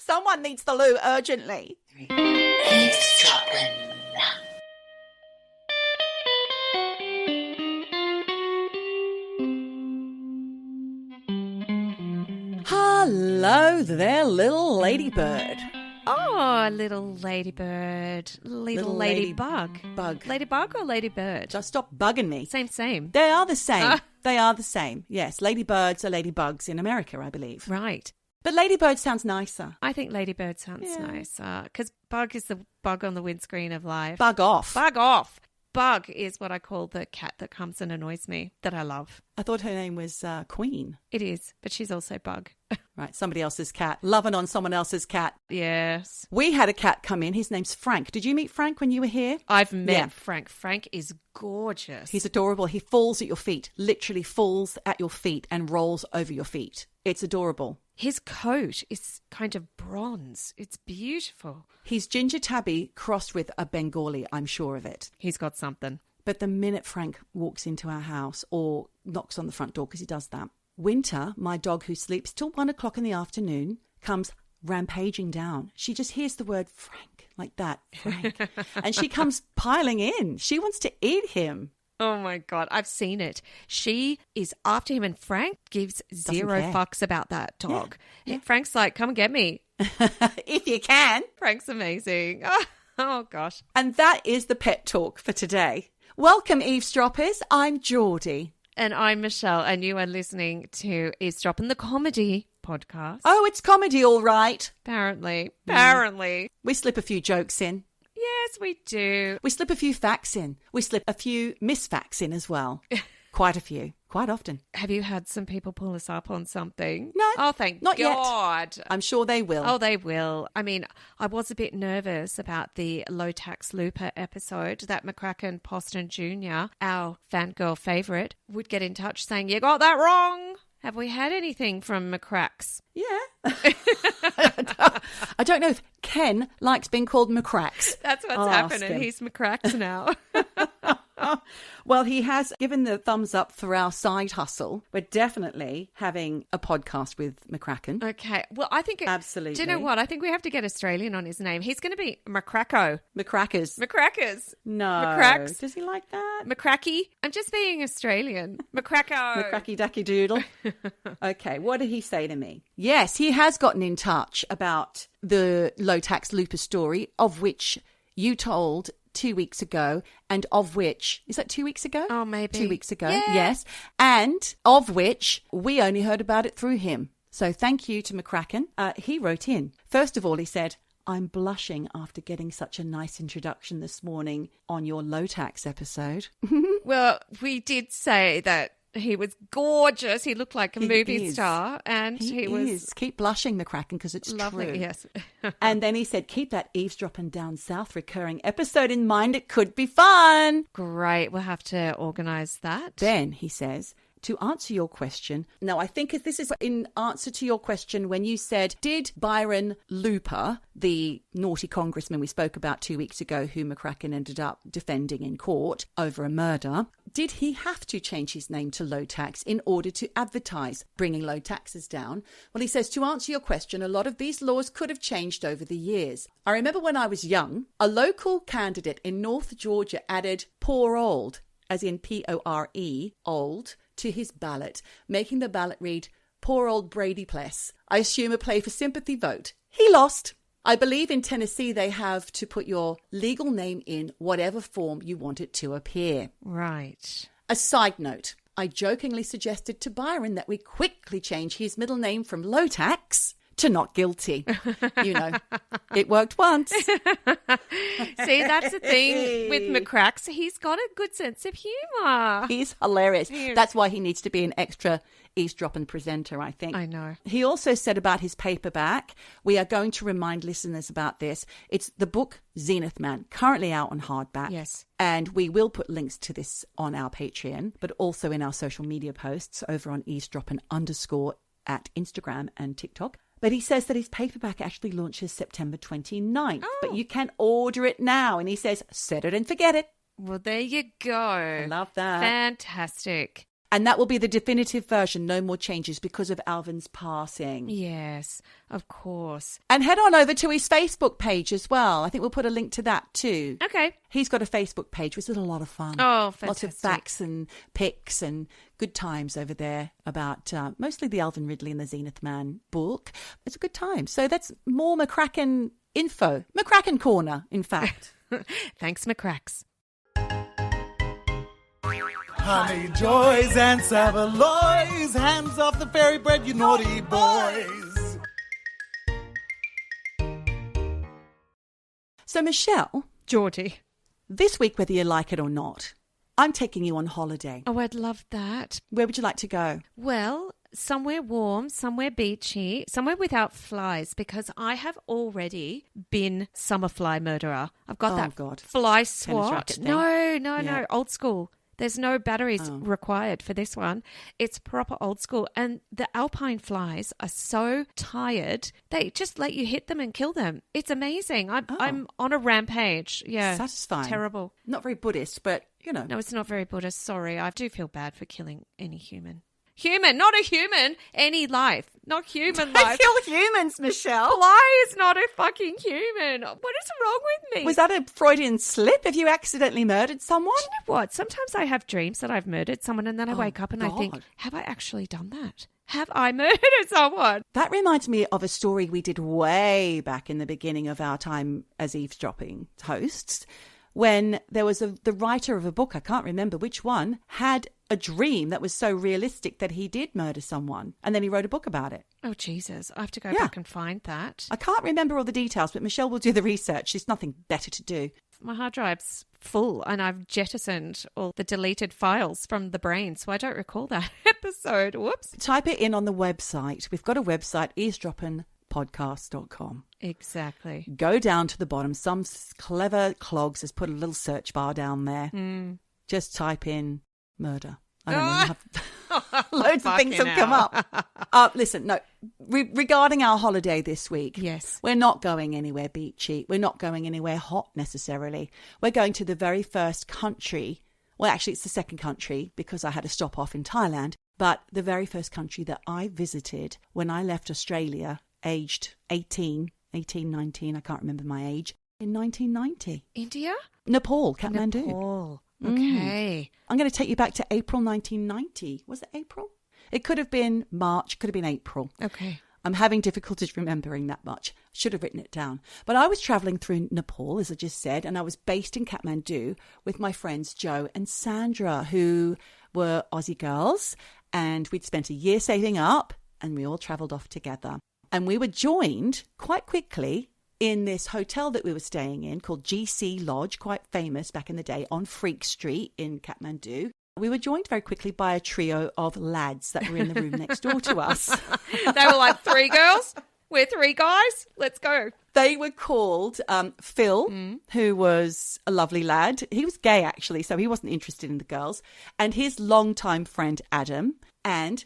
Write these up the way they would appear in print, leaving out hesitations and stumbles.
Someone needs the loo urgently. Eavesdroppin. Hello there, little ladybird. Oh, little ladybird. Little ladybug. Bug. Ladybug or ladybird? Just stop bugging me. Same. They are the same. They are the same. Yes, ladybirds are ladybugs in America, I believe. Right. But ladybird sounds nicer. I think ladybird sounds nicer because bug is the bug on the windscreen of life. Bug off. Bug off. Bug is what I call the cat that comes and annoys me, that I love. I thought her name was Queen. It is, but she's also bug. Right, somebody else's cat. Loving on someone else's cat. Yes. We had a cat come in. His name's Frank. Did you meet Frank when you were here? I've met Yeah. Frank. Frank is gorgeous. He's adorable. He falls at your feet, literally falls at your feet and rolls over your feet. It's adorable. His coat is kind of bronze. It's beautiful. He's ginger tabby crossed with a Bengali, I'm sure of it. He's got something. But the minute Frank walks into our house or knocks on the front door, because he does that, Winter, my dog who sleeps till 1 o'clock in the afternoon, comes rampaging down. She just hears the word Frank, like that, Frank. And she comes piling in. She wants to eat him. Oh my God, I've seen it. She is after him and Frank gives zero care. fucks about that dog. Yeah. Frank's like, come and get me. If you can. Frank's amazing. Oh gosh. And that is the pet talk for today. Welcome, eavesdroppers. I'm Geordie. And I'm Michelle, and you are listening to Eavesdroppin, the comedy podcast. Oh, it's comedy, all right. Apparently. We slip a few jokes in. Yes, we do. We slip a few facts in. We slip a few misfacts in as well. Quite a few. Quite often. Have you had some people pull us up on something? No. Oh, thank not God. Yet. I'm sure they will. Oh, they will. I mean, I was a bit nervous about the low tax looper episode that McCracken Poston Jr., our fangirl favourite, would get in touch saying, you got that wrong. Have we had anything from McCracks? Yeah. I don't know if Ken likes being called McCracks. That's what's happening. He's McCracks now. Well, he has given the thumbs up for our side hustle. We're definitely having a podcast with McCracken. Okay. Well, I think... Absolutely. Do you know what? I think we have to get Australian on his name. He's going to be McCracko. McCrackers. McCrackers. No. McCracks. Does he like that? McCracky. I'm just being Australian. McCracko. McCracky Dacky Doodle. Okay, what did he say to me? Yes, he has gotten in touch about the low tax looper story, of which you told 2 weeks ago, and of which, is that 2 weeks ago? Oh, maybe. 2 weeks ago, Yeah. yes. And of which we only heard about it through him. So thank you to McCracken. He wrote in. First of all, he said, I'm blushing after getting such a nice introduction this morning on your low tax episode. Well, we did say that he was gorgeous. He looked like a movie is. star, and he was is. Keep blushing, McCracken, because it's lovely. true. Yes. And then he said, keep that eavesdropping down south recurring episode in mind. It could be fun. Great. We'll have to organise that. Then he says, to answer your question. Now, I think this is in answer to your question when you said, did Byron Looper, the naughty congressman we spoke about 2 weeks ago, who McCracken ended up defending in court over a murder, did he have to change his name to low tax in order to advertise bringing low taxes down? Well, he says, to answer your question, a lot of these laws could have changed over the years. I remember when I was young, a local candidate in North Georgia added poor old, as in P-O-R-E, old, to his ballot, making the ballot read, poor old Brady Pless. I assume a play for sympathy vote. He lost. I believe in Tennessee they have to put your legal name in whatever form you want it to appear. Right. A side note, I jokingly suggested to Byron that we quickly change his middle name from low tax to not guilty. You know, it worked once. See, that's the thing with McCracks. He's got a good sense of humour. He's hilarious. He is. That's why he needs to be an extra eavesdropping presenter, I think. I know. He also said about his paperback, we are going to remind listeners about this. It's the book Zenith Man, currently out on hardback. Yes. And we will put links to this on our Patreon, but also in our social media posts over on eavesdropping _ at Instagram and TikTok. But he says that his paperback actually launches September 29th, but you can order it now. And he says, set it and forget it. Well, there you go. I love that. Fantastic. And that will be the definitive version, no more changes because of Alvin's passing. Yes, of course. And head on over to his Facebook page as well. I think we'll put a link to that too. Okay. He's got a Facebook page, which is a lot of fun. Oh, fantastic. Lots of facts and pics and good times over there about mostly the Alvin Ridley and the Zenith Man book. It's a good time. So that's more McCracken info. McCracken Corner, in fact. Thanks, McCracks. Honey joys and saveloys, hands off the fairy bread, you naughty boys. So, Michelle, Geordie. this week, whether you like it or not, I'm taking you on holiday. Oh, I'd love that. Where would you like to go? Well, somewhere warm, somewhere beachy, somewhere without flies, because I have already been summer fly murderer. I've got that God. fly Tennis swat. racket thing. No, Yeah. old school. There's no batteries required for this one. It's proper old school. And the alpine flies are so tired, they just let you hit them and kill them. It's amazing. I'm on a rampage. Yeah. Satisfying. Terrible. Not very Buddhist, but, you know. No, it's not very Buddhist. Sorry. I do feel bad for killing any human. Human, not a human. Any life. Not human life. I kill humans, Michelle. Fly is not a fucking human. What is wrong with me? Was that a Freudian slip? Have you accidentally murdered someone? Do you know what? Sometimes I have dreams that I've murdered someone and then I wake up and I think, God. have I actually done that? Have I murdered someone? That reminds me of a story we did way back in the beginning of our time as eavesdropping hosts, when there was the writer of a book, I can't remember which one, had a dream that was so realistic that he did murder someone. And then he wrote a book about it. Oh, Jesus. I have to go back and find that. I can't remember all the details, but Michelle will do the research. There's nothing better to do. My hard drive's full and I've jettisoned all the deleted files from the brain, so I don't recall that episode. Whoops. Type it in on the website. We've got a website, eavesdroppinpodcast.com. Exactly. Go down to the bottom. Some clever clogs has put a little search bar down there. Just type in murder. I don't know. Loads of things have come up. Listen, no. Regarding our holiday this week, yes, we're not going anywhere beachy. We're not going anywhere hot necessarily. We're going to the very first country. Well, actually, it's the second country because I had a stop off in Thailand. But the very first country that I visited when I left Australia, aged 19, I can't remember my age, in 1990. India? Nepal, Kathmandu. Nepal. Okay. I'm going to take you back to April 1990. Was it April? It could have been March, could have been April. Okay. I'm having difficulties remembering that much. Should have written it down. But I was travelling through Nepal, as I just said, and I was based in Kathmandu with my friends Joe and Sandra, who were Aussie girls, and we'd spent a year saving up, and we all travelled off together. And we were joined quite quickly in this hotel that we were staying in called GC Lodge, quite famous back in the day on Freak Street in Kathmandu. We were joined very quickly by a trio of lads that were in the room next door to us. They were like, 3 girls, we're 3 guys, let's go. They were called Phil, who was a lovely lad. He was gay, actually, so he wasn't interested in the girls. And his longtime friend, Adam. And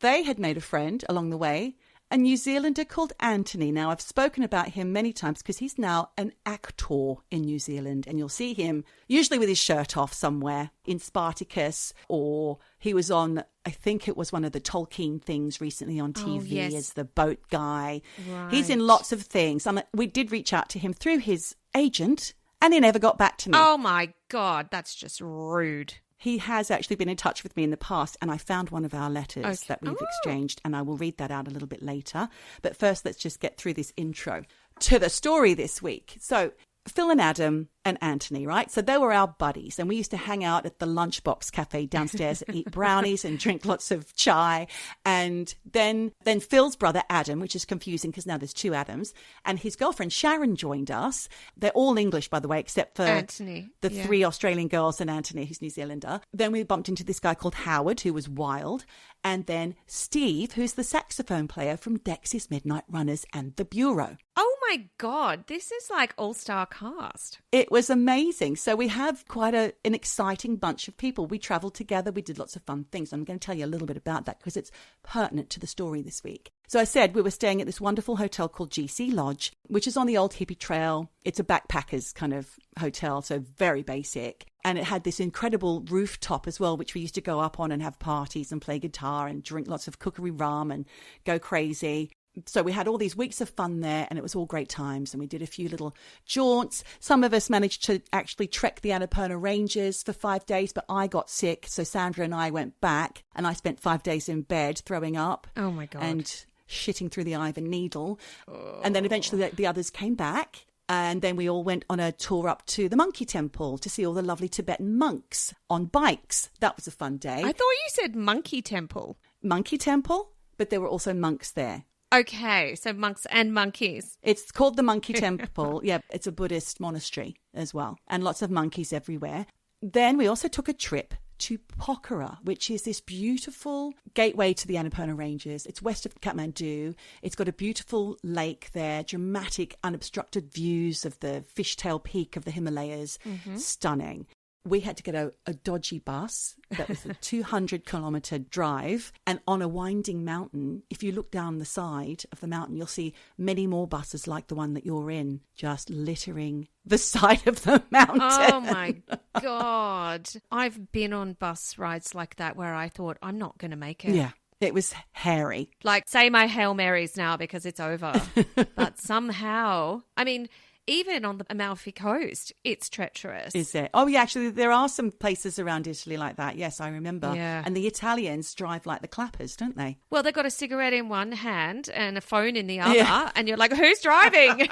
they had made a friend along the way, a New Zealander called Anthony. Now, I've spoken about him many times because he's now an actor in New Zealand, and you'll see him usually with his shirt off somewhere in Spartacus, or he was on, I think it was one of the Tolkien things recently on TV as the boat guy. Right. He's in lots of things. We did reach out to him through his agent, and he never got back to me. Oh, my God, that's just rude. He has actually been in touch with me in the past, and I found one of our letters that we've exchanged, and I will read that out a little bit later. But first, let's just get through this intro to the story this week. So Phil and Adam and Anthony, right? So they were our buddies, and we used to hang out at the Lunchbox Cafe downstairs and eat brownies and drink lots of chai. And then Phil's brother Adam, which is confusing because now there's 2 Adams, and his girlfriend Sharon joined us. They're all English, by the way, except for Anthony, the 3 Australian girls and Anthony, who's New Zealander. Then we bumped into this guy called Howard, who was wild. And then Steve, who's the saxophone player from Dexys Midnight Runners and The Bureau. Oh, my God, this is like all-star cast. It was amazing. So we have quite an exciting bunch of people. We travelled together. We did lots of fun things. I'm going to tell you a little bit about that because it's pertinent to the story this week. So I said we were staying at this wonderful hotel called GC Lodge, which is on the old hippie trail. It's a backpackers kind of hotel, so very basic. And it had this incredible rooftop as well, which we used to go up on and have parties and play guitar and drink lots of cookery rum and go crazy. So we had all these weeks of fun there, and it was all great times. And we did a few little jaunts. Some of us managed to actually trek the Annapurna Ranges for 5 days, but I got sick. So Sandra and I went back, and I spent 5 days in bed throwing up. Oh, my God. And shitting through the eye of a needle. And then eventually the others came back. And then we all went on a tour up to the Monkey Temple to see all the lovely Tibetan monks on bikes. That was a fun day. I thought you said Monkey Temple. Monkey Temple, but there were also monks there. Okay, so monks and monkeys. It's called the Monkey Temple. Yeah, it's a Buddhist monastery as well, and lots of monkeys everywhere. Then we also took a trip to Pokhara, which is this beautiful gateway to the Annapurna Ranges. It's west of Kathmandu. It's got a beautiful lake there, dramatic, unobstructed views of the fishtail peak of the Himalayas. Stunning. We had to get a dodgy bus that was a 200-kilometre drive. And on a winding mountain, if you look down the side of the mountain, you'll see many more buses like the one that you're in, just littering the side of the mountain. Oh, my God. I've been on bus rides like that where I thought, I'm not going to make it. Yeah. It was hairy. Like, say my Hail Marys now because it's over. But somehow, I mean, even on the Amalfi Coast, it's treacherous. Is it? Oh, yeah, actually, there are some places around Italy like that. Yes, I remember. Yeah. And the Italians drive like the clappers, don't they? Well, they've got a cigarette in one hand and a phone in the other, and you're like, who's driving?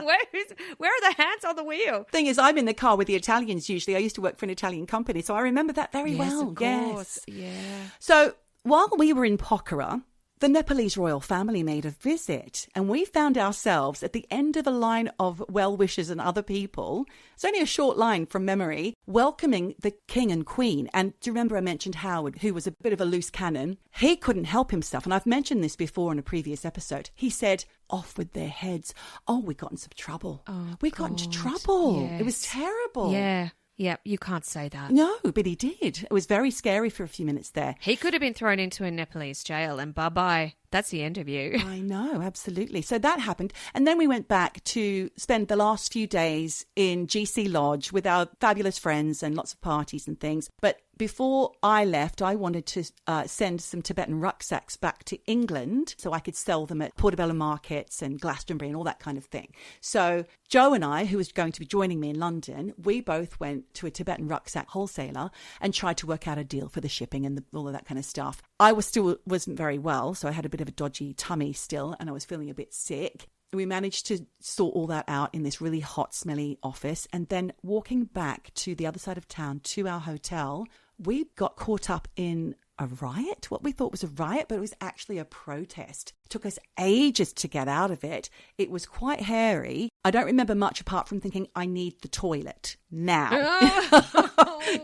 Where are the hands on the wheel? Thing is, I'm in the car with the Italians usually. I used to work for an Italian company, so I remember that very well. Of course. Yeah. So while we were in Pokhara, the Nepalese royal family made a visit, and we found ourselves at the end of a line of well-wishers and other people. It's only a short line from memory, welcoming the king and queen. And do you remember I mentioned Howard, who was a bit of a loose cannon? He couldn't help himself, and I've mentioned this before in a previous episode. He said, off with their heads. Oh, we got in some trouble. Oh, we got into trouble. Yes. It was terrible. Yeah. Yeah, you can't say that. No, but he did. It was very scary for a few minutes there. He could have been thrown into a Nepalese jail and bye-bye. That's the end of you. I know, absolutely. So that happened. And then we went back to spend the last few days in GC Lodge with our fabulous friends and lots of parties and things. But before I left, I wanted to send some Tibetan rucksacks back to England so I could sell them at Portobello markets and Glastonbury and all that kind of thing. So Joe and I, who was going to be joining me in London, we both went to a Tibetan rucksack wholesaler and tried to work out a deal for the shipping and all of that kind of stuff. I wasn't very well, so I had a bit of a dodgy tummy still, and I was feeling a bit sick. We managed to sort all that out in this really hot, smelly office. And then walking back to the other side of town to our hotel, we got caught up in a riot, what we thought was a riot, but it was actually a protest. It took us ages to get out of it. It was quite hairy. I don't remember much apart from thinking, I need the toilet now.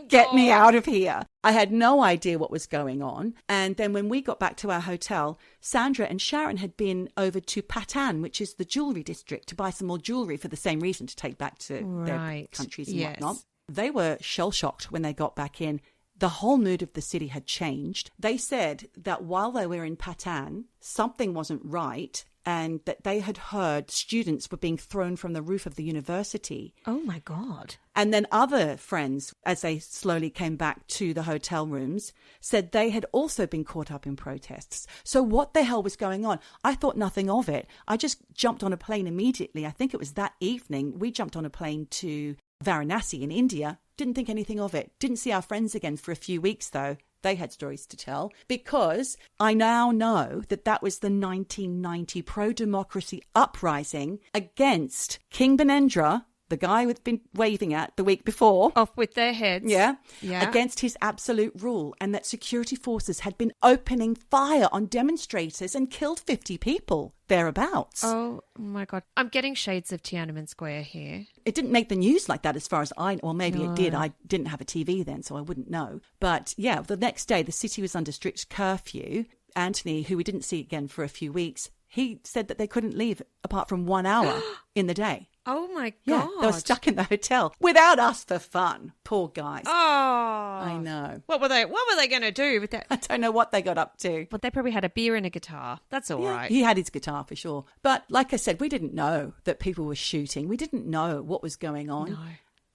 Get me out of here. I had no idea what was going on. And then when we got back to our hotel, Sandra and Sharon had been over to Patan, which is the jewellery district, to buy some more jewellery for the same reason, to take back to their countries and whatnot. They were shell-shocked when they got back in. The whole mood of the city had changed. They said that while they were in Patan, something wasn't right, and that they had heard students were being thrown from the roof of the university. Oh, my God. And then other friends, as they slowly came back to the hotel rooms, said they had also been caught up in protests. So what the hell was going on? I thought nothing of it. I just jumped on a plane immediately. I think it was that evening. We jumped on a plane to Varanasi in India. Didn't think anything of it. Didn't see our friends again for a few weeks, though. They had stories to tell, because I now know that that was the 1990 pro-democracy uprising against King Birendra, the guy we've been waving at the week before. Off with their heads. Yeah. Against his absolute rule, and that security forces had been opening fire on demonstrators and killed 50 people thereabouts. Oh, my God. I'm getting shades of Tiananmen Square here. It didn't make the news like that as far as or maybe it did. I didn't have a TV then, so I wouldn't know. But yeah, the next day, the city was under strict curfew. Anthony, who we didn't see again for a few weeks, he said that they couldn't leave apart from 1 hour in the day. Oh, my God. Yeah, they were stuck in the hotel without us for fun. Poor guys. Oh. I know. What were they going to do with that? I don't know what they got up to. But they probably had a beer and a guitar. That's all right. He had his guitar for sure. But like I said, we didn't know that people were shooting. We didn't know what was going on. No.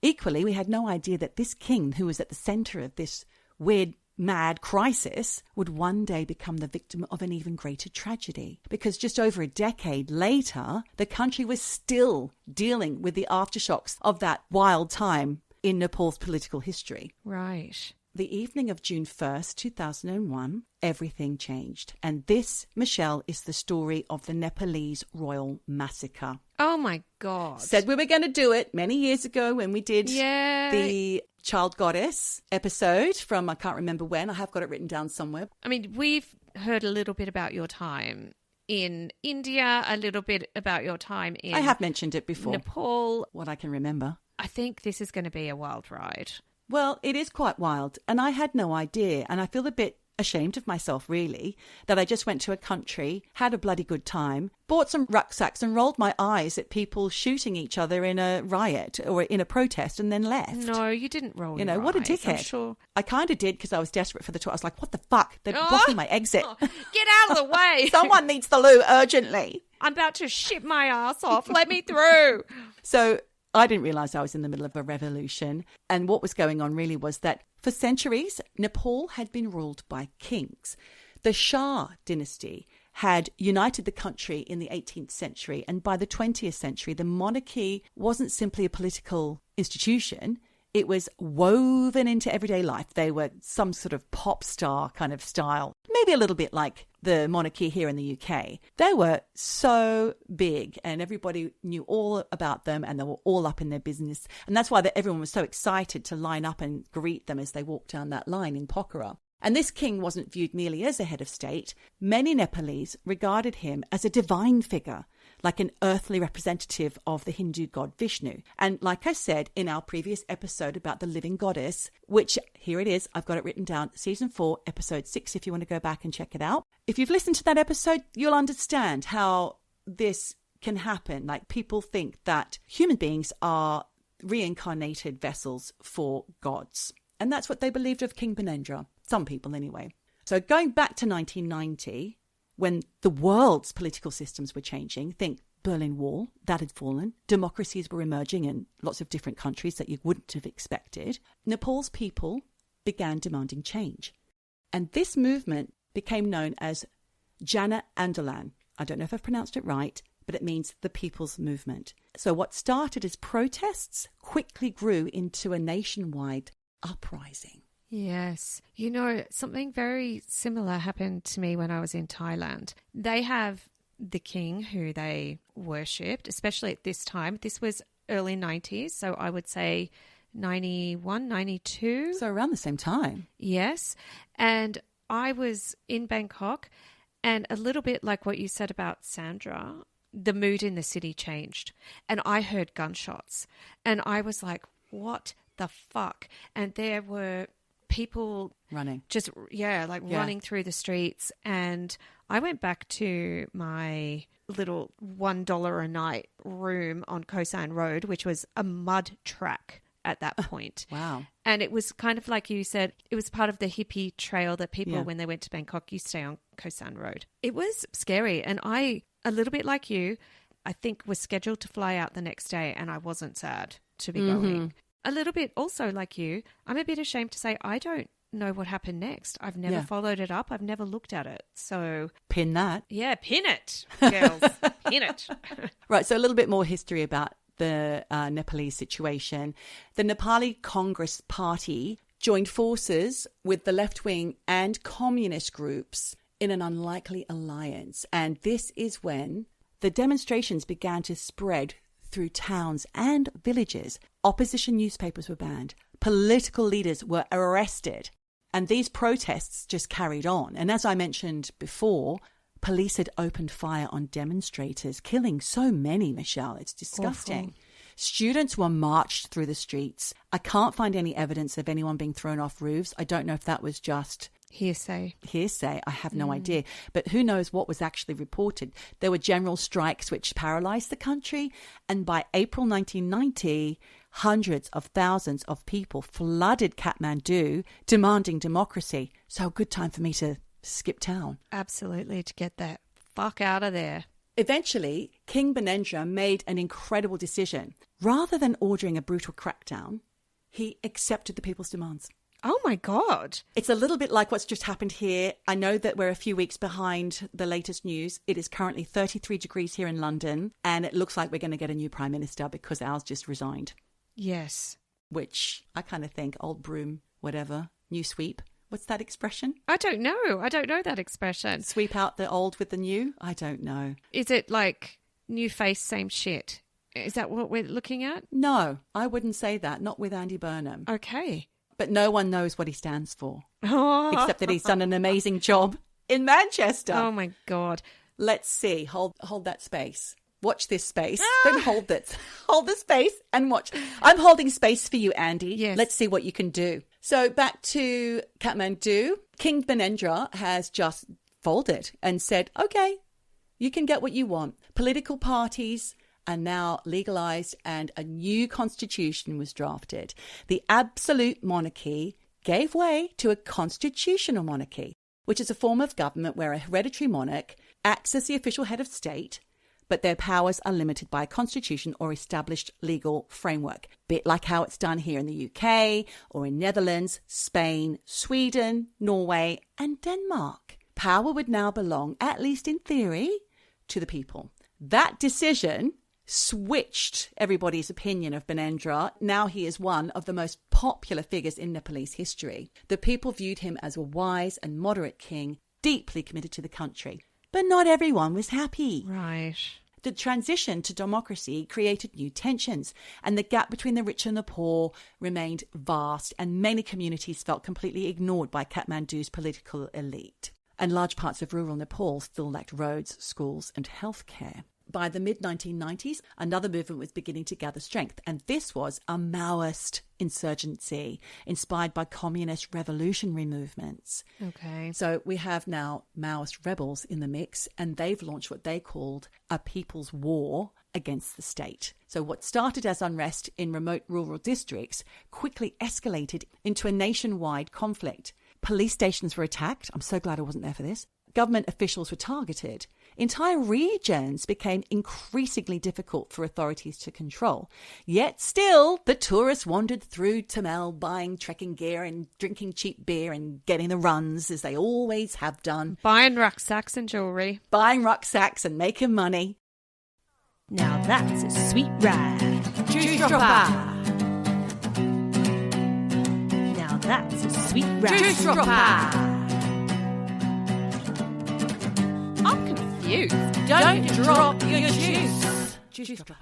Equally, we had no idea that this king, who was at the centre of this weird, mad crisis, would one day become the victim of an even greater tragedy. Because just over a decade later, the country was still dealing with the aftershocks of that wild time in Nepal's political history. Right. The evening of June 1st, 2001, everything changed. And this, Michelle, is the story of the Nepalese royal massacre. Oh, my God. Said we were going to do it many years ago when we did the Child Goddess episode from I can't remember when. I have got it written down somewhere. I mean, we've heard a little bit about your time in India, a little bit about your time in I have mentioned it before. Nepal. What I can remember. I think this is going to be a wild ride. Well, it is quite wild, and I had no idea, and I feel a bit ashamed of myself, really, that I just went to a country, had a bloody good time, bought some rucksacks and rolled my eyes at people shooting each other in a riot or in a protest and then left. No, you didn't roll You know, your what a eyes, dickhead. I'm sure. I kind of did because I was desperate for the tour. I was like, what the fuck? They're blocking my exit. Get out of the way. Someone needs the loo urgently. I'm about to shit my ass off. Let me through. So I didn't realise I was in the middle of a revolution. And what was going on really was that for centuries, Nepal had been ruled by kings. The Shah dynasty had united the country in the 18th century. And by the 20th century, the monarchy wasn't simply a political institution. It was woven into everyday life. They were some sort of pop star kind of style, maybe a little bit like the monarchy here in the UK. They were so big and everybody knew all about them and they were all up in their business. And that's why everyone was so excited to line up and greet them as they walked down that line in Pokhara. And this king wasn't viewed merely as a head of state. Many Nepalese regarded him as a divine figure, like an earthly representative of the Hindu god Vishnu. And like I said in our previous episode about the living goddess, which here it is, I've got it written down, season 4, episode 6, if you want to go back and check it out. If you've listened to that episode, you'll understand how this can happen. Like people think that human beings are reincarnated vessels for gods. And that's what they believed of King Birendra. Some people anyway. So going back to 1990, when the world's political systems were changing, think Berlin Wall, that had fallen. Democracies were emerging in lots of different countries that you wouldn't have expected. Nepal's people began demanding change. And this movement became known as Jana Andolan. I don't know if I've pronounced it right, but it means the people's movement. So what started as protests quickly grew into a nationwide uprising. Yes. You know, something very similar happened to me when I was in Thailand. They have the king who they worshipped, especially at this time. This was early 90s, so I would say 91, 92. So around the same time. Yes. And I was in Bangkok, and a little bit like what you said about Sandra, the mood in the city changed. And I heard gunshots. And I was like, what the fuck? And there were people running, running through the streets. And I went back to my little $1 a night room on Koh San Road, which was a mud track at that point. Wow. And it was kind of like you said, it was part of the hippie trail that people, when they went to Bangkok, used to stay on Koh San Road. It was scary. And I, a little bit like you, I think was scheduled to fly out the next day, and I wasn't sad to be going. A little bit also like you, I'm a bit ashamed to say I don't know what happened next. I've never followed it up. I've never looked at it. So pin that. Yeah, pin it, girls. Pin it. Right, so a little bit more history about the Nepalese situation. The Nepali Congress Party joined forces with the left-wing and communist groups in an unlikely alliance. And this is when the demonstrations began to spread through towns and villages. Opposition newspapers were banned. Political leaders were arrested. And these protests just carried on. And as I mentioned before, police had opened fire on demonstrators, killing so many, Michelle. It's disgusting. Awful. Students were marched through the streets. I can't find any evidence of anyone being thrown off roofs. I don't know if that was just hearsay. I have no idea. But who knows what was actually reported. There were general strikes which paralyzed the country. And by April 1990, hundreds of thousands of people flooded Kathmandu demanding democracy. So a good time for me to skip town. Absolutely, to get that fuck out of there. Eventually, King Birendra made an incredible decision. Rather than ordering a brutal crackdown, he accepted the people's demands. Oh, my God. It's a little bit like what's just happened here. I know that we're a few weeks behind the latest news. It is currently 33 degrees here in London, and it looks like we're going to get a new Prime Minister because ours just resigned. Yes. Which I kind of think, old broom, whatever, new sweep. What's that expression? I don't know. I don't know that expression. Sweep out the old with the new? I don't know. Is it like new face, same shit? Is that what we're looking at? No, I wouldn't say that. Not with Andy Burnham. Okay. But no one knows what he stands for, Oh. except that he's done an amazing job in Manchester. Oh, my God. Let's see. Hold that space. Watch this space. Don't hold it. Hold the space and watch. I'm holding space for you, Andy. Yes. Let's see what you can do. So back to Kathmandu. King Birendra has just folded and said, okay, you can get what you want. Political parties are now legalized and a new constitution was drafted. The absolute monarchy gave way to a constitutional monarchy, which is a form of government where a hereditary monarch acts as the official head of state, but their powers are limited by a constitution or established legal framework. Bit like how it's done here in the UK or in Netherlands, Spain, Sweden, Norway, and Denmark. Power would now belong, at least in theory, to the people. That decision switched everybody's opinion of Birendra. Now he is one of the most popular figures in Nepalese history. The people viewed him as a wise and moderate king, deeply committed to the country. But not everyone was happy. Right. The transition to democracy created new tensions, and the gap between the rich and the poor remained vast, and many communities felt completely ignored by Kathmandu's political elite. And large parts of rural Nepal still lacked roads, schools, and healthcare. By the mid-1990s, another movement was beginning to gather strength, and this was a Maoist insurgency inspired by communist revolutionary movements. Okay. So we have now Maoist rebels in the mix, and they've launched what they called a people's war against the state. So what started as unrest in remote rural districts quickly escalated into a nationwide conflict. Police stations were attacked. I'm so glad I wasn't there for this. Government officials were targeted. Entire regions became increasingly difficult for authorities to control. Yet still, the tourists wandered through Tamil buying trekking gear and drinking cheap beer and getting the runs, as they always have done. Buying rucksacks and jewellery. Buying rucksacks and making money. Now that's a sweet ride. Juice dropper. Now that's a sweet ride. Juice dropper. I'm confused. Don't drop your juice. Juice dropper.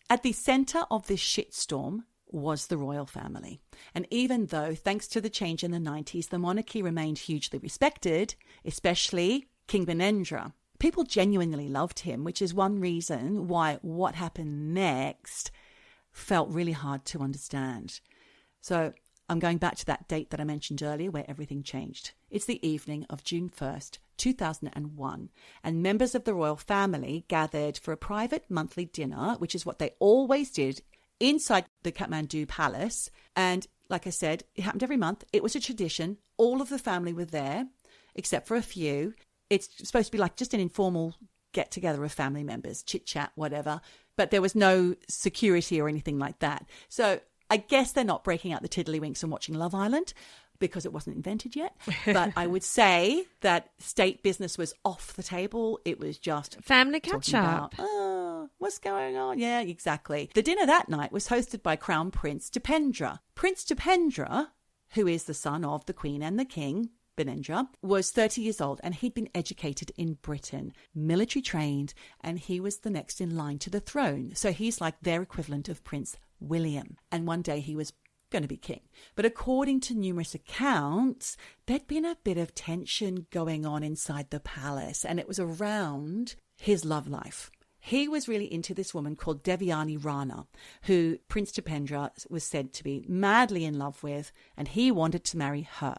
At the centre of this shitstorm was the royal family. And even though, thanks to the change in the 90s, the monarchy remained hugely respected, especially King Birendra, people genuinely loved him, which is one reason why what happened next felt really hard to understand. So I'm going back to that date that I mentioned earlier where everything changed. It's the evening of June 1st, 2001, and members of the royal family gathered for a private monthly dinner, which is what they always did inside the Kathmandu Palace. And like I said, it happened every month. It was a tradition. All of the family were there, except for a few. It's supposed to be like just an informal get-together of family members, chit-chat, whatever. But there was no security or anything like that. So I guess they're not breaking out the tiddlywinks and watching Love Island because it wasn't invented yet. But I would say that state business was off the table. It was just family catch up. What's going on? Yeah, exactly. The dinner that night was hosted by Crown Prince Dipendra. Prince Dipendra, who is the son of the Queen and the King, Birendra, was 30 years old, and he'd been educated in Britain, military trained, and he was the next in line to the throne. So he's like their equivalent of Prince William. And one day he was going to be king. But according to numerous accounts, there'd been a bit of tension going on inside the palace, and it was around his love life. He was really into this woman called Devyani Rana, who Prince Dipendra was said to be madly in love with, and he wanted to marry her.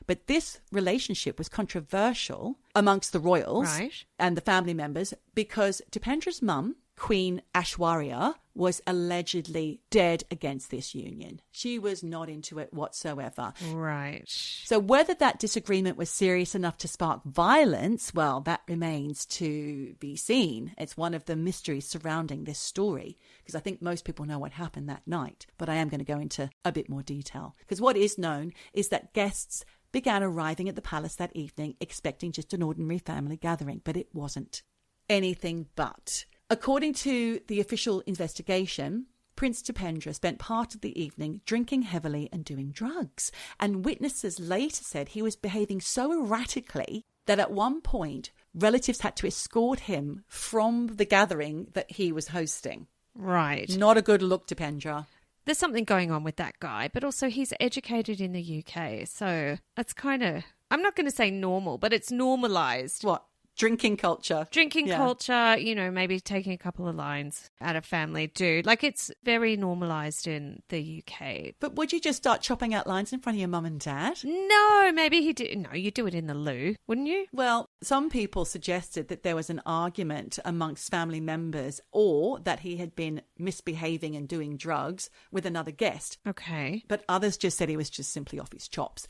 But this relationship was controversial amongst the royals and the family members because Dipendra's mum, Queen Aishwarya, was allegedly dead against this union. She was not into it whatsoever. Right. So whether that disagreement was serious enough to spark violence, well, that remains to be seen. It's one of the mysteries surrounding this story, because I think most people know what happened that night. But I am going to go into a bit more detail, because what is known is that guests began arriving at the palace that evening expecting just an ordinary family gathering, but it wasn't anything but. According to the official investigation, Prince Dipendra spent part of the evening drinking heavily and doing drugs, and witnesses later said he was behaving so erratically that at one point relatives had to escort him from the gathering that he was hosting. Right. Not a good look, Dipendra. There's something going on with that guy, but also he's educated in the UK, so it's kind of, I'm not going to say normal, but it's normalised. What? Drinking culture. Drinking culture, you know, maybe taking a couple of lines at a family do. Like, it's very normalised in the UK. But would you just start chopping out lines in front of your mum and dad? No, maybe he did. No, you do it in the loo, wouldn't you? Well, some people suggested that there was an argument amongst family members, or that he had been misbehaving and doing drugs with another guest. Okay. But others just said he was just simply off his chops.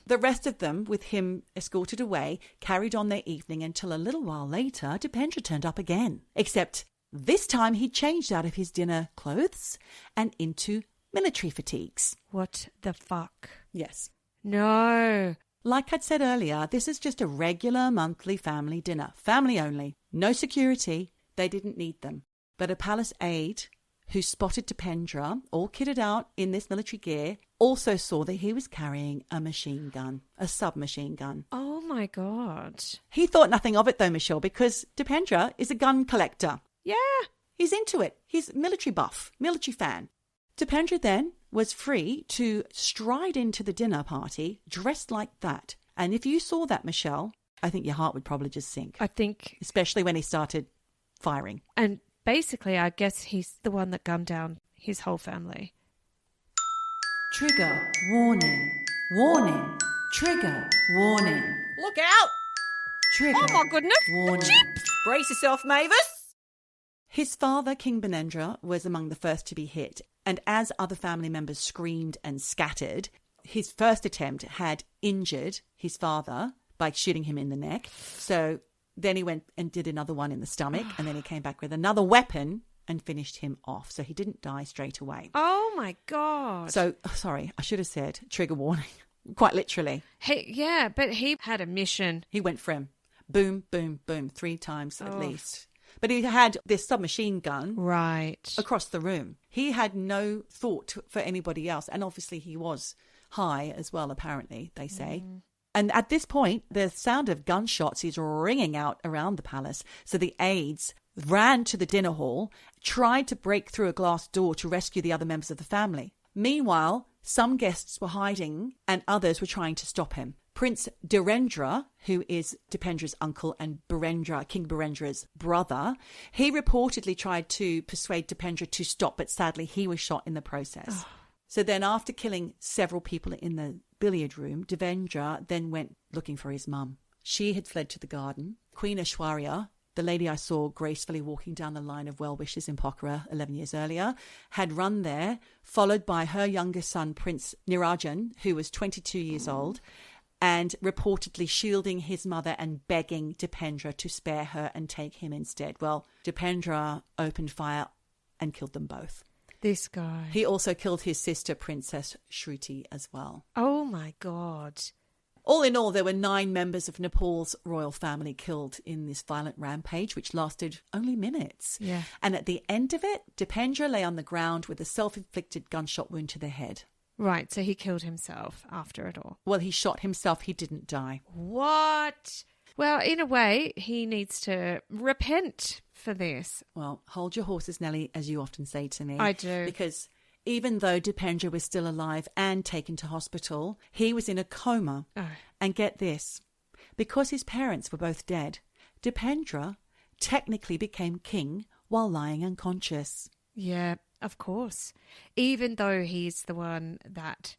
The rest of them, with him escorted away, carried on their evening until a little while later, Dipendra turned up again. Except this time he changed out of his dinner clothes and into military fatigues. What the fuck? Yes. No. Like I'd said earlier, this is just a regular monthly family dinner. Family only. No security. They didn't need them. But a palace aide who spotted Dipendra, all kitted out in this military gear, also saw that he was carrying a machine gun, a submachine gun. Oh my God. He thought nothing of it though, Michelle, because Dipendra is a gun collector. Yeah. He's into it. He's military buff, military fan. Dipendra then was free to stride into the dinner party dressed like that. And if you saw that, Michelle, I think your heart would probably just sink. I think. Especially when he started firing. And basically, I guess he's the one that gunned down his whole family. Trigger, warning, warning, trigger, warning. Look out! Trigger, Oh my goodness, warning. the chips! Brace yourself, Mavis! His father, King Birendra, was among the first to be hit, and as other family members screamed and scattered, his first attempt had injured his father by shooting him in the neck. So then he went and did another one in the stomach, and then he came back with another weapon and finished him off. So he didn't die straight away. Oh my God. So, sorry, I should have said trigger warning, quite literally. Yeah, but he had a mission. He went for him. Boom, boom, boom, 3 times at least. But he had this submachine gun Right. across the room. He had no thought for anybody else. And obviously he was high as well, apparently, they say. And at this point, the sound of gunshots is ringing out around the palace. So the aides ran to the dinner hall, tried to break through a glass door to rescue the other members of the family. Meanwhile, some guests were hiding and others were trying to stop him. Prince Birendra, who is Dipendra's uncle and King Birendra's brother, he reportedly tried to persuade Dipendra to stop, but sadly he was shot in the process. So then after killing several people in the billiard room, Dipendra then went looking for his mum. She had fled to the garden. Queen Aishwarya, the lady I saw gracefully walking down the line of well-wishers in Pokhara 11 years earlier, had run there, followed by her younger son, Prince Narayan, who was 22 years old, and reportedly shielding his mother and begging Dipendra to spare her and take him instead. Well, Dipendra opened fire and killed them both. This guy. He also killed his sister, Princess Shruti, as well. Oh my God. All in all, there were 9 members of Nepal's royal family killed in this violent rampage, which lasted only minutes. Yeah. And at the end of it, Dipendra lay on the ground with a self-inflicted gunshot wound to the head. Right, so he killed himself after it all. Well, he shot himself. He didn't die. What? Well, in a way, he needs to repent for this. Well, hold your horses, Nellie, as you often say to me. I do. Because even though Dipendra was still alive and taken to hospital, he was in a coma. Oh. And get this, because his parents were both dead, Dipendra technically became king while lying unconscious. Yeah, of course. Even though he's the one that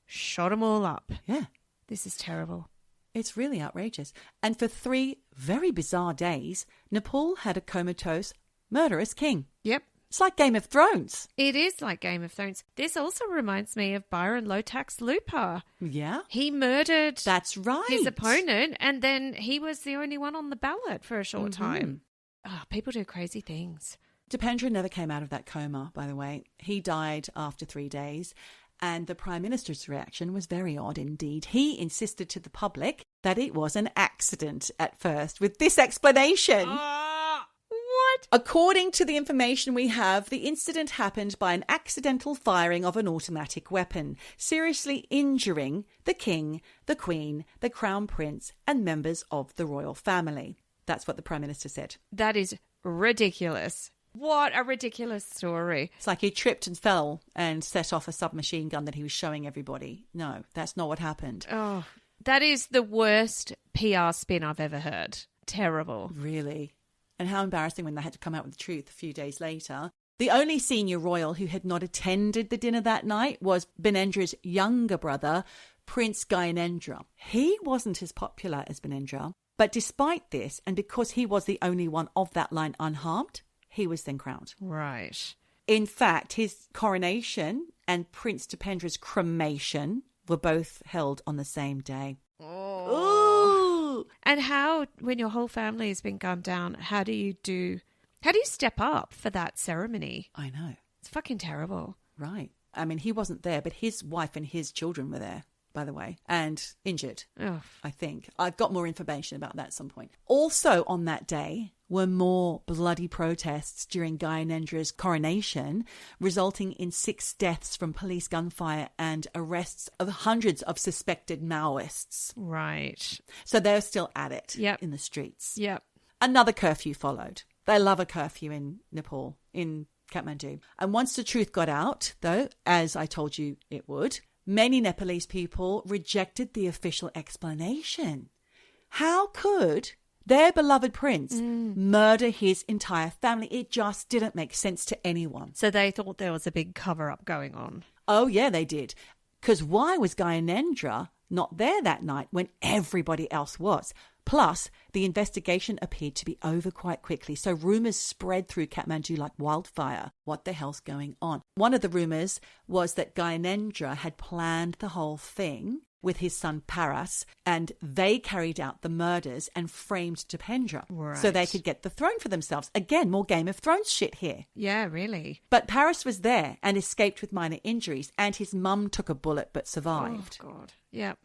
shot them all up. Yeah. This is terrible. It's really outrageous. And for 3 very bizarre days, Nepal had a comatose, murderous king. Yep. It's like Game of Thrones. It is like Game of Thrones. This also reminds me of Byron Low-Tax Looper. Yeah. He murdered That's right. his opponent, and then he was the only one on the ballot for a short time. Oh, people do crazy things. Dipendra never came out of that coma, by the way. He died after 3 days, and the Prime Minister's reaction was very odd indeed. He insisted to the public that it was an accident at first, with this explanation. What? According to the information we have, the incident happened by an accidental firing of an automatic weapon, seriously injuring the King, the Queen, the Crown Prince, and members of the royal family. That's what the Prime Minister said. That is ridiculous. What a ridiculous story. It's like he tripped and fell and set off a submachine gun that he was showing everybody. No, that's not what happened. Oh, that is the worst PR spin I've ever heard. Terrible. Really? And how embarrassing when they had to come out with the truth a few days later. The only senior royal who had not attended the dinner that night was Birendra's younger brother, Prince Gyanendra. He wasn't as popular as Birendra, but despite this, and because he was the only one of that line unharmed, he was then crowned. Right. In fact, his coronation and Prince Dipendra's cremation were both held on the same day. Oh. Ooh. And how, when your whole family has been gunned down, how do you step up for that ceremony? I know. It's fucking terrible. Right. I mean, he wasn't there, but his wife and his children were there, by the way, and injured, I think. I've got more information about that at some point. Also on that day were more bloody protests during Gyanendra's coronation, resulting in 6 deaths from police gunfire and arrests of hundreds of suspected Maoists. Right. So they're still at it Yep. in the streets. Yep. Another curfew followed. They love a curfew in Nepal, in Kathmandu. And once the truth got out, though, as I told you it would, many Nepalese people rejected the official explanation. How could their beloved prince murder his entire family? It just didn't make sense to anyone. So they thought there was a big cover-up going on. Oh, yeah, they did. Because why was Gyanendra not there that night when everybody else was? Plus, the investigation appeared to be over quite quickly, so rumours spread through Kathmandu like wildfire. What the hell's going on? One of the rumours was that Gyanendra had planned the whole thing with his son Paras, and they carried out the murders and framed Dipendra so they could get the throne for themselves. Again, more Game of Thrones shit here. Yeah, really. But Paras was there and escaped with minor injuries, and his mum took a bullet but survived. Oh, God. Yep.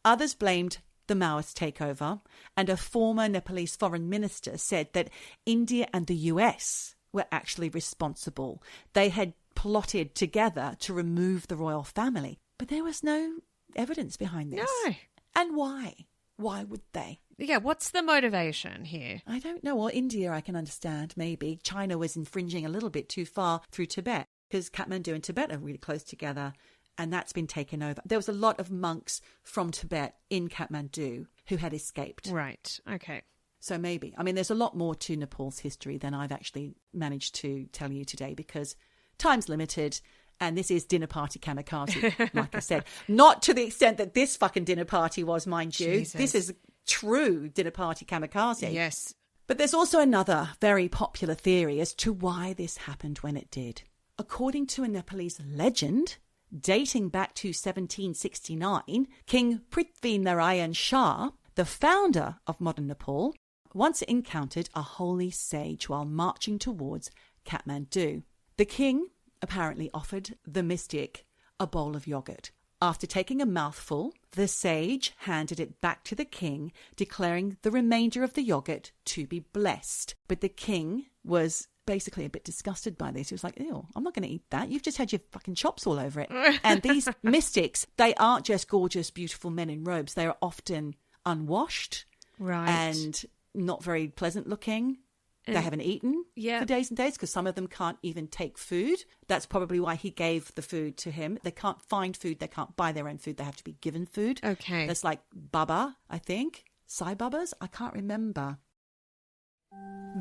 Others blamed the Maoist takeover, and a former Nepalese foreign minister said that India and the US were actually responsible. They had plotted together to remove the royal family, but there was no evidence behind this. No. And why? Why would they? Yeah, what's the motivation here? I don't know. Well, India I can understand, maybe. China was infringing a little bit too far through Tibet, because Kathmandu and Tibet are really close together, and that's been taken over. There was a lot of monks from Tibet in Kathmandu who had escaped. Right, okay. So maybe. I mean, there's a lot more to Nepal's history than I've actually managed to tell you today, because time's limited. And this is dinner party kamikaze, like I said. Not to the extent that this fucking dinner party was, mind you. Jesus. This is true dinner party kamikaze. Yes. But there's also another very popular theory as to why this happened when it did. According to a Nepalese legend, dating back to 1769, King Prithvi Narayan Shah, the founder of modern Nepal, once encountered a holy sage while marching towards Kathmandu. The king apparently offered the mystic a bowl of yogurt. After taking a mouthful, the sage handed it back to the king, declaring the remainder of the yogurt to be blessed. But the king was basically a bit disgusted by this. He was like, ew, I'm not going to eat that. You've just had your fucking chops all over it. And these mystics, they aren't just gorgeous, beautiful men in robes. They are often unwashed and not very pleasant looking. They haven't eaten for days and days, because some of them can't even take food. That's probably why he gave the food to him. They can't find food. They can't buy their own food. They have to be given food. Okay. That's like Baba, I think. Sai Babas? I can't remember.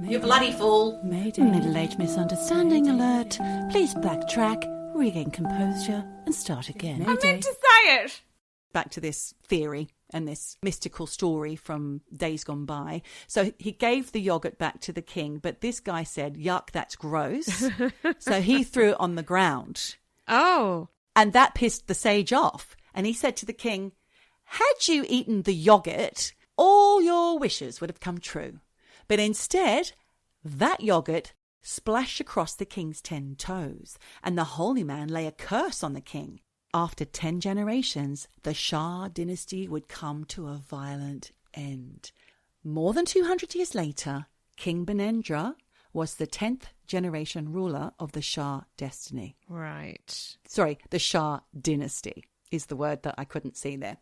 You bloody fool. Middle-aged misunderstanding alert. Please backtrack, regain composure, and start again. I meant to say it. Back to this theory. and this mystical story from days gone by. So he gave the yogurt back to the king, but this guy said, yuck, that's gross. So he threw it on the ground. Oh. And that pissed the sage off. And he said to the king, had you eaten the yogurt, all your wishes would have come true. But instead, that yogurt splashed across the king's 10 toes, and the holy man lay a curse on the king. After 10 generations, the Shah dynasty would come to a violent end. More than 200 years later, King Birendra was the 10th generation ruler of the Shah dynasty. Right. Sorry, the Shah dynasty is the word that I couldn't see there.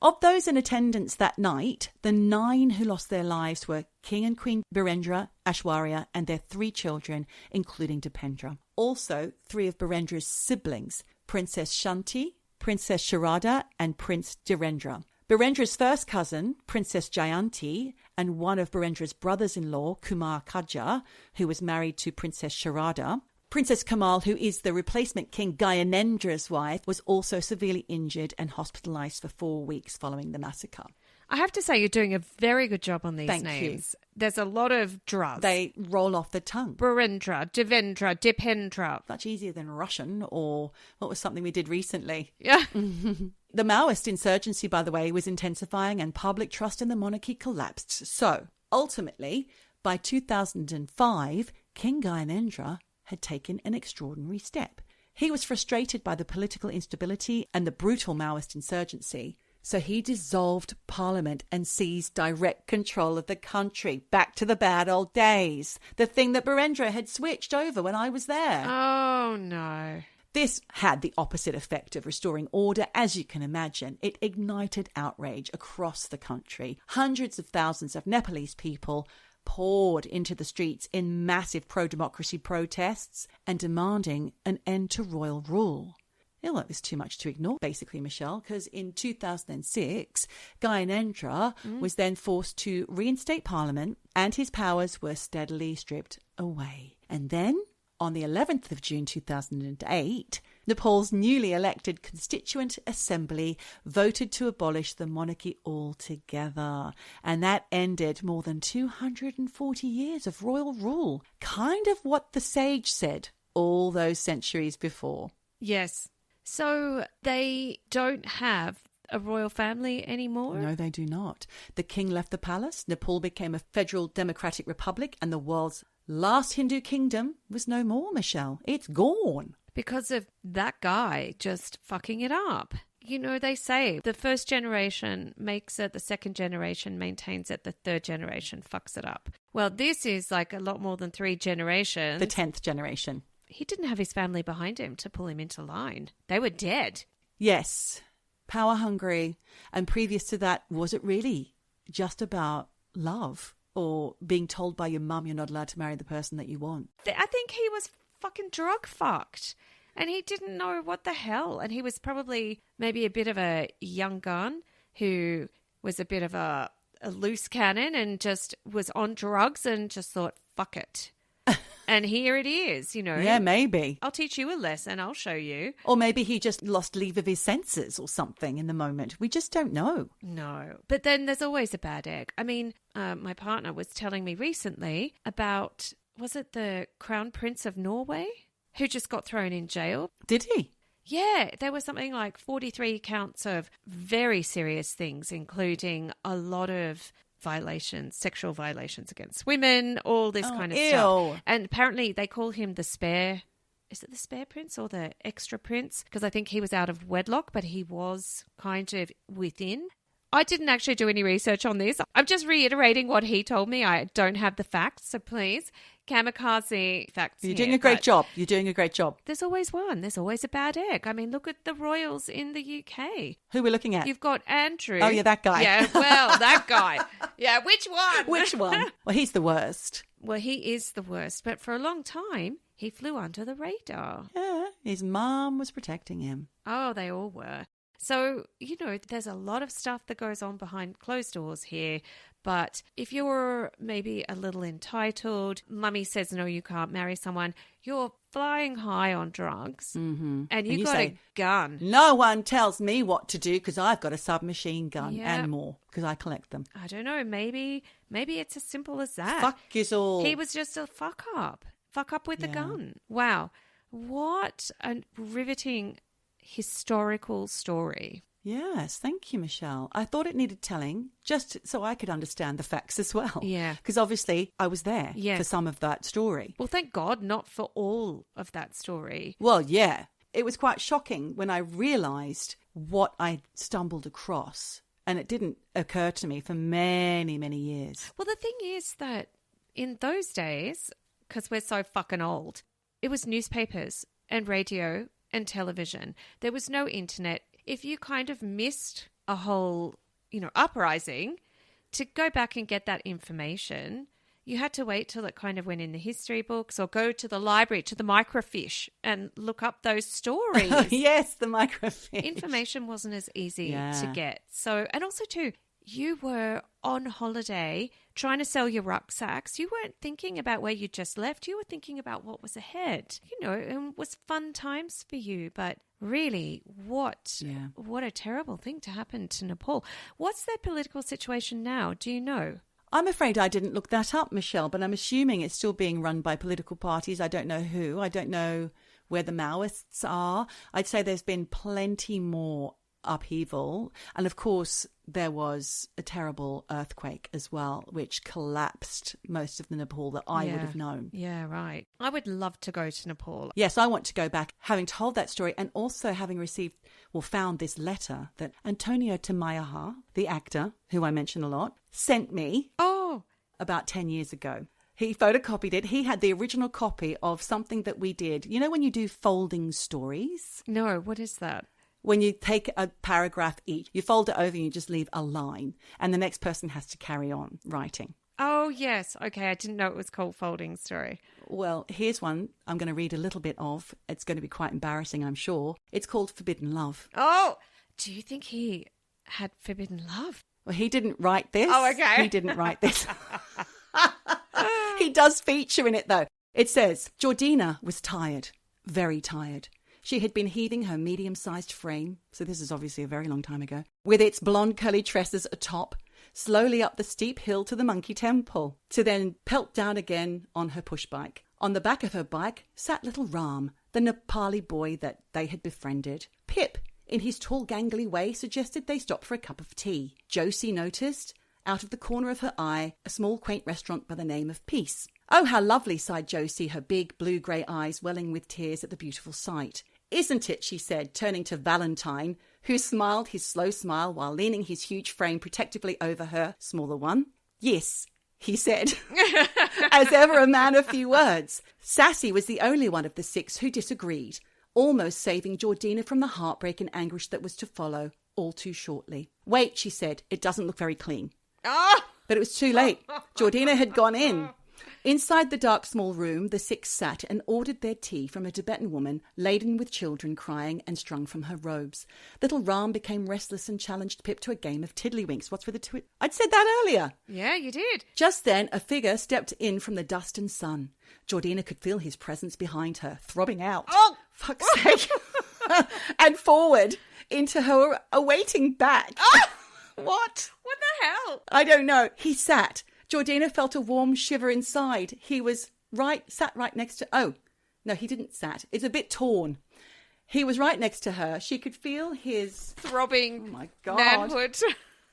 Of those in attendance that night, the 9 who lost their lives were King and Queen Birendra, Aishwarya, and their 3 children, including Dipendra. Also, 3 of Birendra's siblings, Princess Shanti, Princess Sharada, and Prince Dhirendra. Birendra's first cousin, Princess Jayanti, and one of Birendra's brothers-in-law, Kumar Kaja, who was married to Princess Sharada. Princess Kamal, who is the replacement King Gyanendra's wife, was also severely injured and hospitalised for 4 weeks following the massacre. I have to say you're doing a very good job on these Thank names. There's a lot of dras. They roll off the tongue. Birendra, Devendra, Dipendra. Much easier than Russian, or what was something we did recently. Yeah. The Maoist insurgency, by the way, was intensifying and public trust in the monarchy collapsed. So, ultimately, by 2005, King Gyanendra had taken an extraordinary step. He was frustrated by the political instability and the brutal Maoist insurgency, so he dissolved parliament and seized direct control of the country, back to the bad old days, the thing that Birendra had switched over when I was there. Oh, no. This had the opposite effect of restoring order, as you can imagine. It ignited outrage across the country. Hundreds of thousands of Nepalese people poured into the streets in massive pro-democracy protests and demanding an end to royal rule. It was too much to ignore, basically, Michelle, because in 2006, Gyanendra was then forced to reinstate parliament and his powers were steadily stripped away. And then, on the 11th of June 2008, Nepal's newly elected Constituent Assembly voted to abolish the monarchy altogether. And that ended more than 240 years of royal rule. Kind of what the sage said all those centuries before. Yes. So they don't have a royal family anymore? No, they do not. The king left the palace. Nepal became a federal democratic republic, and the world's last Hindu kingdom was no more, Michelle. It's gone. Because of that guy just fucking it up. You know, they say the first generation makes it, the second generation maintains it, the third generation fucks it up. Well, this is like a lot more than 3 generations. The 10th generation. He didn't have his family behind him to pull him into line. They were dead. Yes. Power hungry. And previous to that, was it really just about love? Or being told by your mum you're not allowed to marry the person that you want? I think he was fucking drug fucked. And he didn't know what the hell. And he was probably maybe a bit of a young gun who was a bit of a loose cannon and just was on drugs and just thought, fuck it. And here it is, you know. Yeah, maybe. I'll teach you a lesson. I'll show you. Or maybe he just lost leave of his senses or something in the moment. We just don't know. No. But then there's always a bad egg. I mean, my partner was telling me recently about, was it the Crown Prince of Norway who just got thrown in jail? Did he? Yeah, there was something like 43 counts of very serious things, including a lot of violations, sexual violations against women, all this kind of stuff. And apparently they call him the spare, is it the spare prince or the extra prince? Because I think he was out of wedlock, but he was kind of within. I didn't actually do any research on this. I'm just reiterating what he told me. I don't have the facts, so please, kamikaze facts. You're doing a great job. You're doing a great job. There's always one. There's always a bad egg. I mean, look at the royals in the UK. Who we're looking at? You've got Andrew. Oh, yeah, that guy. Yeah, well, that guy. Yeah, which one? Which one? Well, he's the worst. Well, he is the worst. But for a long time, he flew under the radar. Yeah, his mom was protecting him. Oh, they all were. So, you know, there's a lot of stuff that goes on behind closed doors here, But if you're maybe a little entitled, mummy says, no, you can't marry someone, you're flying high on drugs and you got a gun. No one tells me what to do because I've got a submachine gun and more because I collect them. I don't know. Maybe it's as simple as that. Fuck is all. He was just a fuck up with a gun. Wow. What a riveting historical story. Yes, thank you, Michelle. I thought it needed telling just so I could understand the facts as well. Yeah. Because obviously I was there for some of that story. Well, thank God not for all of that story. Well, yeah. It was quite shocking when I realised what I stumbled across. And it didn't occur to me for many, many years. Well, the thing is that in those days, because we're so fucking old, it was newspapers and radio and television. There was no internet. If you kind of missed a whole, uprising, to go back and get that information, you had to wait till it kind of went in the history books or go to the library, to the microfiche and look up those stories. Yes, the microfiche. Information wasn't as easy to get. So, and also too, you were on holiday trying to sell your rucksacks. You weren't thinking about where you just left. You were thinking about what was ahead. And it was fun times for you. But really, what a terrible thing to happen to Nepal. What's their political situation now? Do you know? I'm afraid I didn't look that up, Michelle, but I'm assuming it's still being run by political parties. I don't know who. I don't know where the Maoists are. I'd say there's been plenty more upheaval. And of course, there was a terrible earthquake as well, which collapsed most of the Nepal that I would have known. Yeah, right. I would love to go to Nepal. Yes, I want to go back, having told that story and also having found this letter that Antonio Tamayaha, the actor, who I mention a lot, sent me about 10 years ago. He photocopied it. He had the original copy of something that we did. You know when you do folding stories? No, what is that? When you take a paragraph each, you fold it over and you just leave a line and the next person has to carry on writing. Oh, yes. Okay, I didn't know it was called Folding Story. Well, here's one I'm going to read a little bit of. It's going to be quite embarrassing, I'm sure. It's called Forbidden Love. Oh, do you think he had forbidden love? Well, he didn't write this. Oh, okay. He didn't write this. He does feature in it, though. It says, Geordina was tired, very tired. She had been heaving her medium-sized frame, so this is obviously a very long time ago, with its blonde curly tresses atop, slowly up the steep hill to the monkey temple, to then pelt down again on her push-bike. On the back of her bike sat little Ram, the Nepali boy that they had befriended. Pip, in his tall gangly way, suggested they stop for a cup of tea. Josie noticed, out of the corner of her eye, a small quaint restaurant by the name of Peace. Oh, how lovely, sighed Josie, her big blue-grey eyes welling with tears at the beautiful sight. Isn't it, she said, turning to Valentine, who smiled his slow smile while leaning his huge frame protectively over her smaller one. Yes, he said, as ever a man of few words. Sassy was the only one of the six who disagreed, almost saving Geordina from the heartbreak and anguish that was to follow all too shortly. Wait, she said, it doesn't look very clean. But it was too late. Geordina had gone in. Inside the dark small room, the six sat and ordered their tea from a Tibetan woman laden with children crying and strung from her robes. Little Ram became restless and challenged Pip to a game of tiddlywinks. What's with the I'd said that earlier. Yeah, you did. Just then, a figure stepped in from the dust and sun. Geordina could feel his presence behind her, throbbing out. Oh! Fuck's sake. And forward into her awaiting back. What? What the hell? I don't know. He sat. Geordina felt a warm shiver inside. He was sat right next to... Oh, no, he didn't sat. It's a bit torn. He was right next to her. She could feel his... Throbbing oh my God. manhood.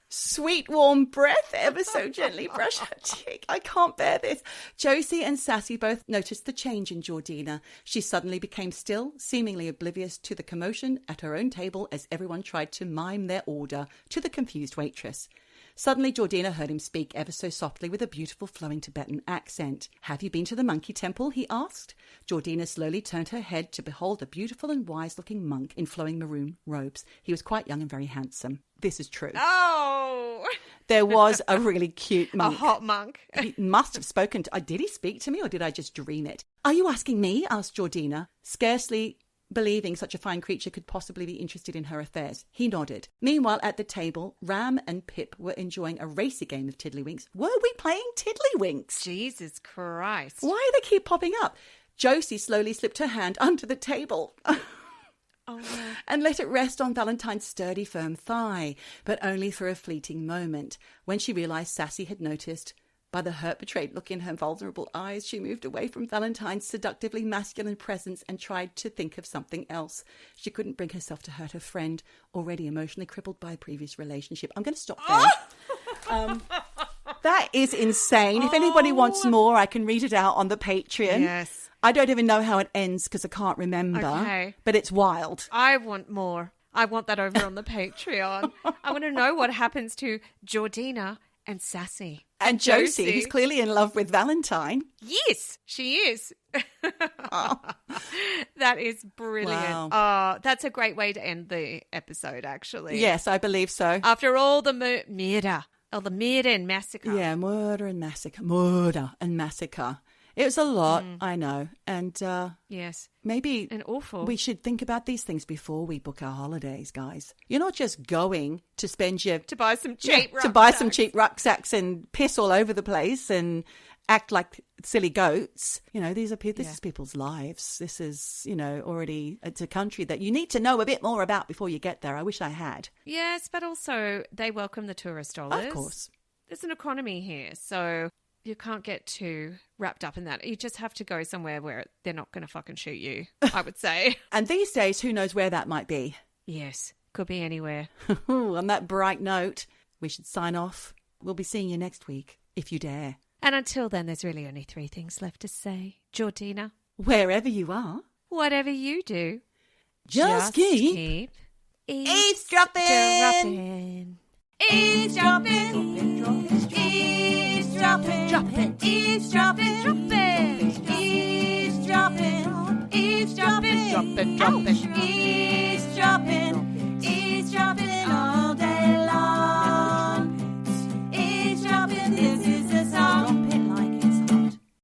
Sweet warm breath ever so gently brush her cheek. I can't bear this. Josie and Sassy both noticed the change in Geordina. She suddenly became still, seemingly oblivious to the commotion at her own table as everyone tried to mime their order to the confused waitress. Suddenly, Geordina heard him speak ever so softly with a beautiful flowing Tibetan accent. Have you been to the monkey temple? He asked. Geordina slowly turned her head to behold a beautiful and wise-looking monk in flowing maroon robes. He was quite young and very handsome. This is true. Oh! There was a really cute monk. A hot monk. He must have spoken to... Did he speak to me or did I just dream it? Are you asking me? Asked Geordina, scarcely believing such a fine creature could possibly be interested in her affairs. He nodded. Meanwhile, at the table, Ram and Pip were enjoying a racy game of Tiddlywinks. Were we playing Tiddlywinks? Jesus Christ. Why do they keep popping up? Josie slowly slipped her hand under the table. Oh, no. And let it rest on Valentine's sturdy, firm thigh, but only for a fleeting moment. When she realised Sassy had noticed, by the hurt, betrayed look in her vulnerable eyes, she moved away from Valentine's seductively masculine presence and tried to think of something else. She couldn't bring herself to hurt her friend, already emotionally crippled by a previous relationship. I'm going to stop there. That is insane. If anybody wants more, I can read it out on the Patreon. Yes. I don't even know how it ends because I can't remember. Okay. But it's wild. I want more. I want that over on the Patreon. I want to know what happens to Geordina and Sassy. And Josie, who's clearly in love with Valentine. Yes, she is. Oh. That is brilliant. Wow. Oh, that's a great way to end the episode, actually. Yes, I believe so. After all the murder and massacre. Yeah, murder and massacre. It was a lot, I know. And Yes. maybe And awful. we should think about these things before we book our holidays, guys. You're not just going to spend your... To buy some cheap rucksacks. To buy some cheap rucksacks and piss all over the place and act like silly goats. You know, this is people's lives. This is, already, it's a country that you need to know a bit more about before you get there. I wish I had. Yes, but also they welcome the tourist dollars. Of course. There's an economy here, so you can't get too wrapped up in that. You just have to go somewhere where they're not going to fucking shoot you, I would say. And these days, who knows where that might be? Yes, could be anywhere. On that bright note, we should sign off. We'll be seeing you next week, if you dare. And until then, there's really only 3 things left to say. Geordina, Wherever you are, whatever you do, just keep Eavesdroppin'. Eavesdroppin'. Eavesdroppin'. Eavesdroppin'. Eavesdroppin'.